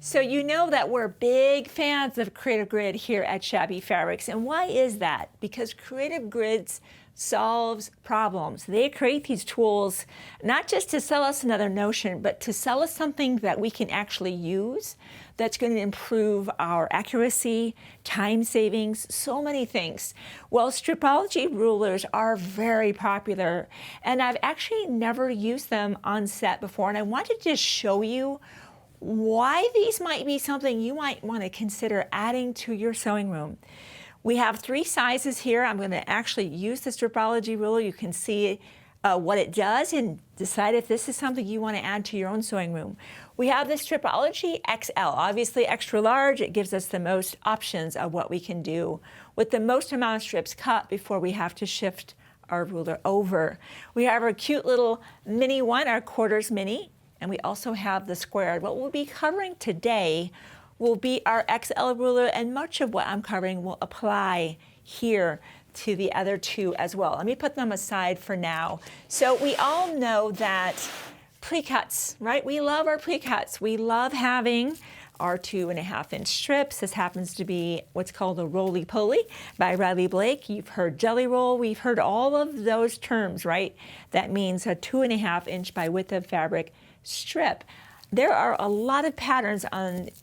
So you know that we're big fans of Creative Grid here at Shabby Fabrics. And why is that? Because Creative Grids solves problems. They create these tools not just to sell us another notion, but to sell us something that we can actually use that's going to improve our accuracy, time savings, so many things. Well, Stripology rulers are very popular, and I've actually never used them on set before, and I wanted to just show you why these might be something you might want to consider adding to your sewing room. We have 3 sizes here. I'm going to actually use the Stripology ruler. You can see what it does and decide if this is something you want to add to your own sewing room. We have the Stripology XL, obviously extra large. It gives us the most options of what we can do with the most amount of strips cut before we have to shift our ruler over. We have our cute little mini one, our quarters mini, and we also have the squared. What we'll be covering today will be our XL ruler, and much of what I'm covering will apply here to the other 2 as well. Let me put them aside for now. So we all know that pre-cuts, right? We love our pre-cuts. We love having our 2.5-inch strips. This happens to be what's called a roly-poly by Riley Blake. You've heard jelly roll. We've heard all of those terms, right? That means a 2.5-inch by width of fabric strip. There are a lot of patterns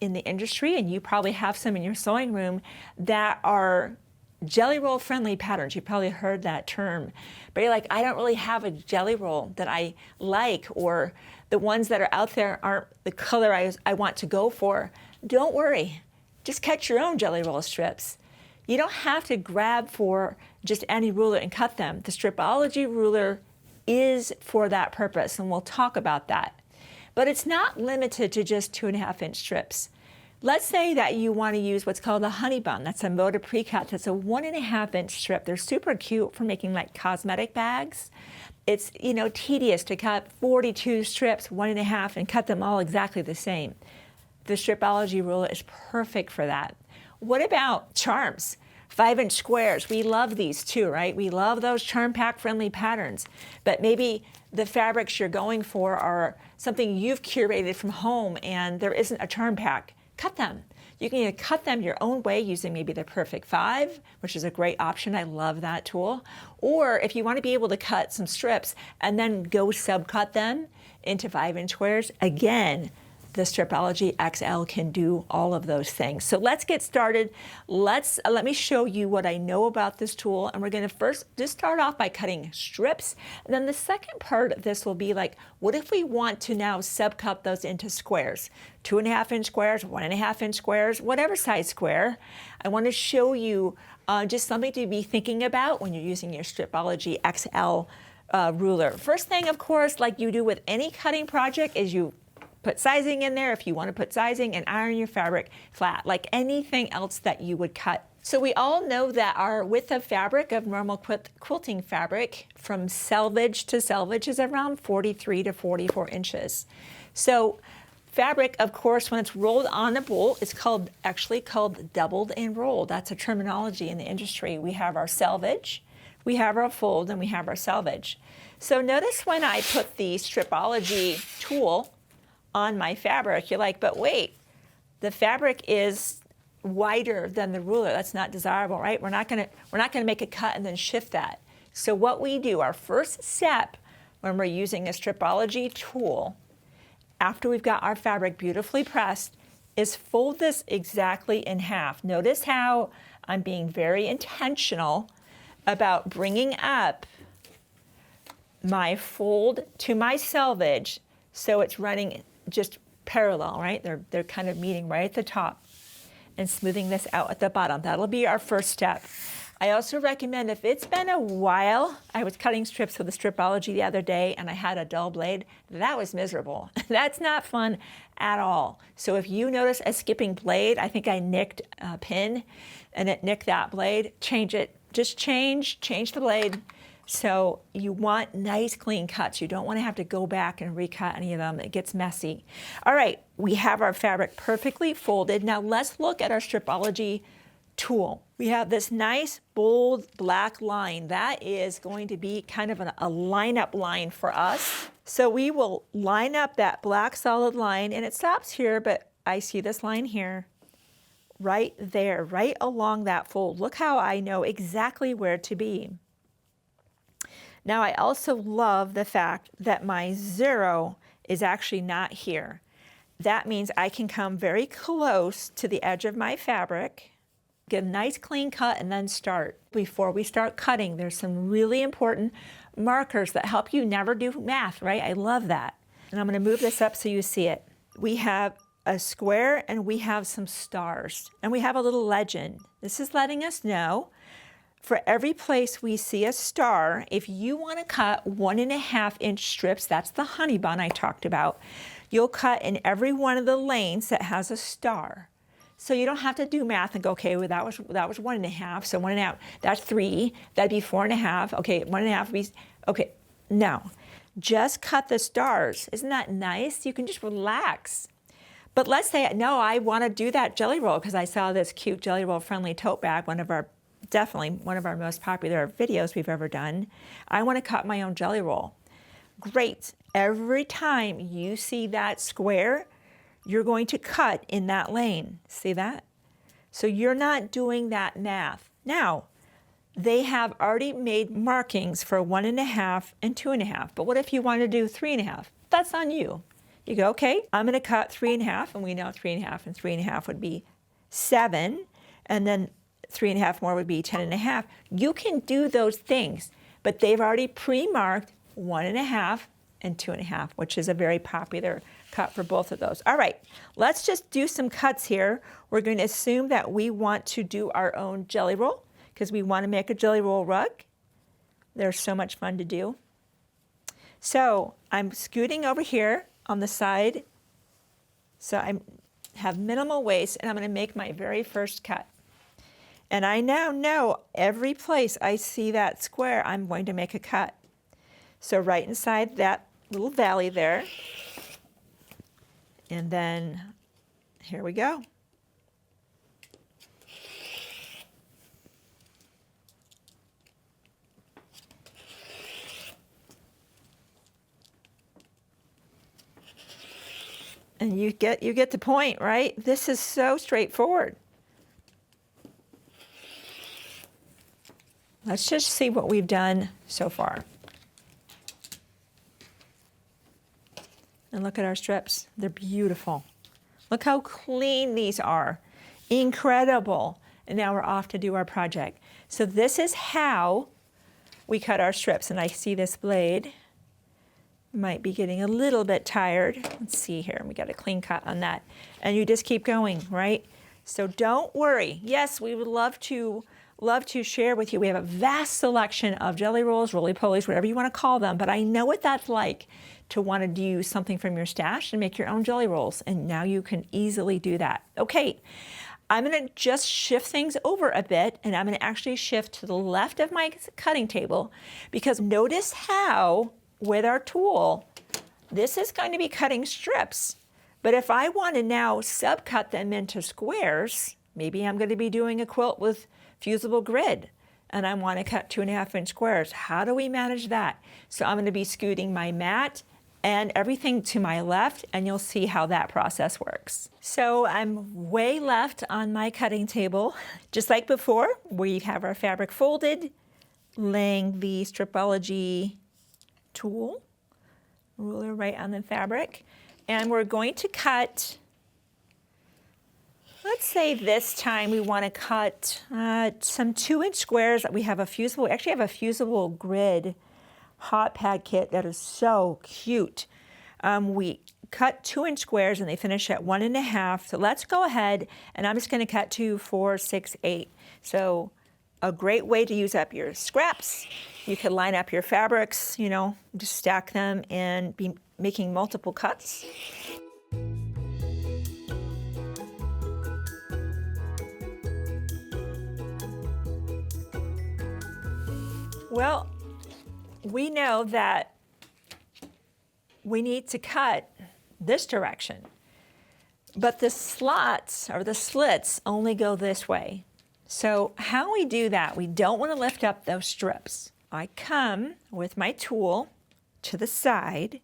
in the industry, and you probably have some in your sewing room that are jelly roll friendly patterns. You probably heard that term, but you're like, I don't really have a jelly roll that I like, or the ones that are out there aren't the color I want to go for. Don't worry, just cut your own jelly roll strips. You don't have to grab for just any ruler and cut them. The Stripology ruler is for that purpose, and we'll talk about that. But it's not limited to just 2.5-inch strips. Let's say that you want to use what's called a honey bun. That's a motor pre-cut. That's a 1.5-inch strip. They're super cute for making like cosmetic bags. It's, tedious to cut 42 strips, 1.5, and cut them all exactly the same. The Stripology ruler is perfect for that. What about charms? 5-inch squares. We love these too, right? We love those charm pack friendly patterns, but maybe the fabrics you're going for are something you've curated from home and there isn't a charm pack. Cut them. You can either cut them your own way using maybe the Perfect 5, which is a great option. I love that tool. Or if you want to be able to cut some strips and then go subcut them into 5-inch squares, again, the Stripology XL can do all of those things. So let's get started. Let me show you what I know about this tool. And we're going to first just start off by cutting strips. And then the second part of this will be like, what if we want to now subcut those into squares? 2.5-inch squares, 1.5-inch squares, whatever size square. I want to show you just something to be thinking about when you're using your Stripology XL ruler. First thing, of course, like you do with any cutting project, is you put sizing in there if you want to put sizing, and iron your fabric flat, like anything else that you would cut. So we all know that our width of fabric of normal quilting fabric from selvage to selvage is around 43 to 44 inches. So fabric, of course, when it's rolled on a bolt, it's actually called doubled and rolled. That's a terminology in the industry. We have our selvage, we have our fold, and we have our selvage. So notice when I put the Stripology tool on my fabric, you're like, but wait, the fabric is wider than the ruler. That's not desirable, right? We're not gonna make a cut and then shift that. So what we do, our first step when we're using a Stripology tool, after we've got our fabric beautifully pressed, is fold this exactly in half. Notice how I'm being very intentional about bringing up my fold to my selvage so it's running just parallel, right? They're kind of meeting right at the top, and smoothing this out at the bottom. That'll be our first step. I also recommend, if it's been a while, I was cutting strips with the Stripology the other day and I had a dull blade. That was miserable. That's not fun at all. So if you notice a skipping blade, I think I nicked a pin and it nicked that blade, change it. Just change the blade. So you want nice clean cuts. You don't want to have to go back and recut any of them. It gets messy. All right, we have our fabric perfectly folded. Now let's look at our Stripology tool. We have this nice bold black line. That is going to be kind of a lineup line for us. So we will line up that black solid line, and it stops here, but I see this line here, right there, right along that fold. Look how I know exactly where to be. Now I also love the fact that my 0 is actually not here. That means I can come very close to the edge of my fabric, get a nice clean cut, and then start. Before we start cutting, there's some really important markers that help you never do math, right? I love that. And I'm going to move this up so you see it. We have a square and we have some stars and we have a little legend. This is letting us know for every place we see a star, if you want to cut 1.5-inch strips, that's the honey bun I talked about, you'll cut in every one of the lanes that has a star. So you don't have to do math and go, okay, well, that was 1.5, so 1.5, that's 3, that'd be 4.5, okay, 1.5 would be, okay, no. Just cut the stars. Isn't that nice? You can just relax. But let's say, no, I want to do that jelly roll because I saw this cute jelly roll friendly tote bag, definitely one of our most popular videos we've ever done. I want to cut my own jelly roll. Great. Every time you see that square, you're going to cut in that lane. See that? So you're not doing that math. Now, they have already made markings for 1.5 and 2.5. But what if you want to do 3.5? That's on you. You go, okay, I'm going to cut 3.5, and we know 3.5 and 3.5 would be 7, and then 3.5 more would be 10.5. You can do those things, but they've already pre-marked 1.5 and 2.5, which is a very popular cut for both of those. All right, let's just do some cuts here. We're going to assume that we want to do our own jelly roll because we want to make a jelly roll rug. They're so much fun to do. So I'm scooting over here on the side. So I have minimal waste, and I'm going to make my very first cut. And I now know every place I see that square, I'm going to make a cut. So right inside that little valley there. And then here we go. And you get the point, right? This is so straightforward. Let's just see what we've done so far. And look at our strips. They're beautiful. Look how clean these are. Incredible. And now we're off to do our project. So this is how we cut our strips. And I see this blade might be getting a little bit tired. Let's see here. We got a clean cut on that. And you just keep going, right? So don't worry. Yes, we would love to share with you. We have a vast selection of jelly rolls, roly-polies, whatever you want to call them, but I know what that's like to want to do something from your stash and make your own jelly rolls, and now you can easily do that. Okay, I'm going to just shift things over a bit, and I'm going to actually shift to the left of my cutting table, because notice how, with our tool, this is going to be cutting strips, but if I want to now subcut them into squares, maybe I'm going to be doing a quilt with fusible grid, and I want to cut 2.5-inch squares. How do we manage that? So I'm going to be scooting my mat and everything to my left, and you'll see how that process works. So I'm way left on my cutting table. Just like before, we have our fabric folded, laying the Stripology tool, ruler right on the fabric, and we're going to cut. Let's say this time we want to cut some 2-inch squares. We have a fusible, we actually have a fusible grid hot pad kit that is so cute. We cut 2-inch squares and they finish at 1.5. So let's go ahead and I'm just going to cut 2, 4, 6, 8. So a great way to use up your scraps. You could line up your fabrics, you know, just stack them and be making multiple cuts. Well, we know that we need to cut this direction, but the slots or the slits only go this way. So how we do that, we don't want to lift up those strips. I come with my tool to the side,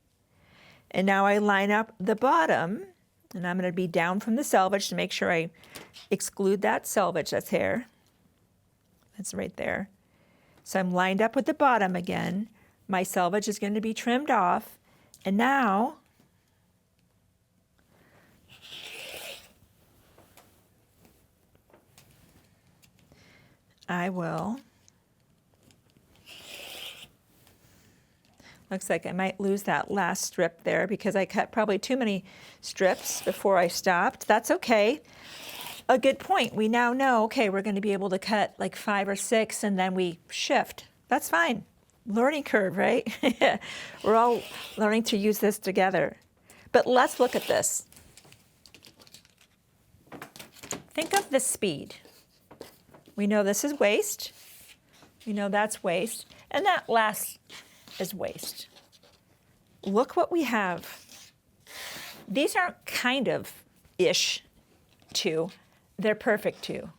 and now I line up the bottom And I'm going to be down from the selvage to make sure I exclude that selvage that's here. That's right there. So I'm lined up with the bottom again. My selvage is going to be trimmed off. And now I will, looks like I might lose that last strip there because I cut probably too many strips before I stopped. That's okay. A good point. We now know, okay, we're going to be able to cut like 5 or 6 and then we shift. That's fine. Learning curve, right? We're all learning to use this together. But let's look at this. Think of the speed. We know this is waist. We know that's waist. And that last is waist. Look what we have. These aren't kind of-ish two. They're perfect two.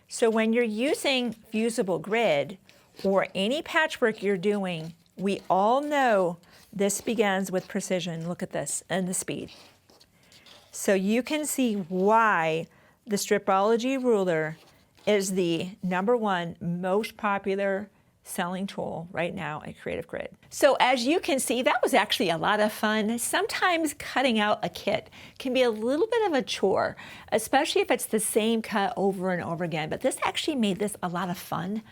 So when you're using fusible grid or any patchwork you're doing, we all know this begins with precision. Look at this, and the speed. So you can see why the Stripology ruler is the #1 most popular selling tool right now at Creative Grid. So as you can see, that was actually a lot of fun. Sometimes cutting out a kit can be a little bit of a chore, especially if it's the same cut over and over again. But this actually made this a lot of fun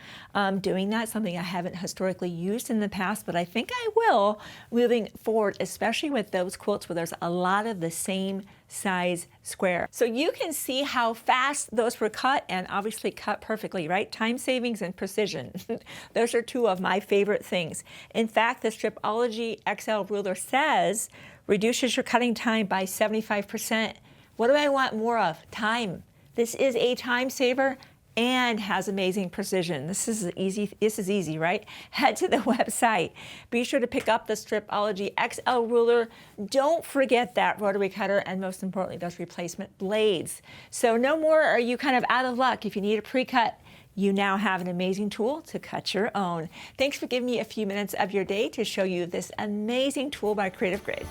doing that, something I haven't historically used in the past, but I think I will moving forward, especially with those quilts where there's a lot of the same size square. So you can see how fast those were cut and obviously cut perfectly, right? Time savings and precision. Those are two of my favorite things. In fact, the Stripology XL ruler says reduces your cutting time by 75%. What do I want more of? Time. This is a time saver and has amazing precision. This is easy, right? Head to the website. Be sure to pick up the Stripology XL ruler. Don't forget that rotary cutter and most importantly, those replacement blades. So no more are you kind of out of luck. If you need a pre-cut, you now have an amazing tool to cut your own. Thanks for giving me a few minutes of your day to show you this amazing tool by Creative Grid.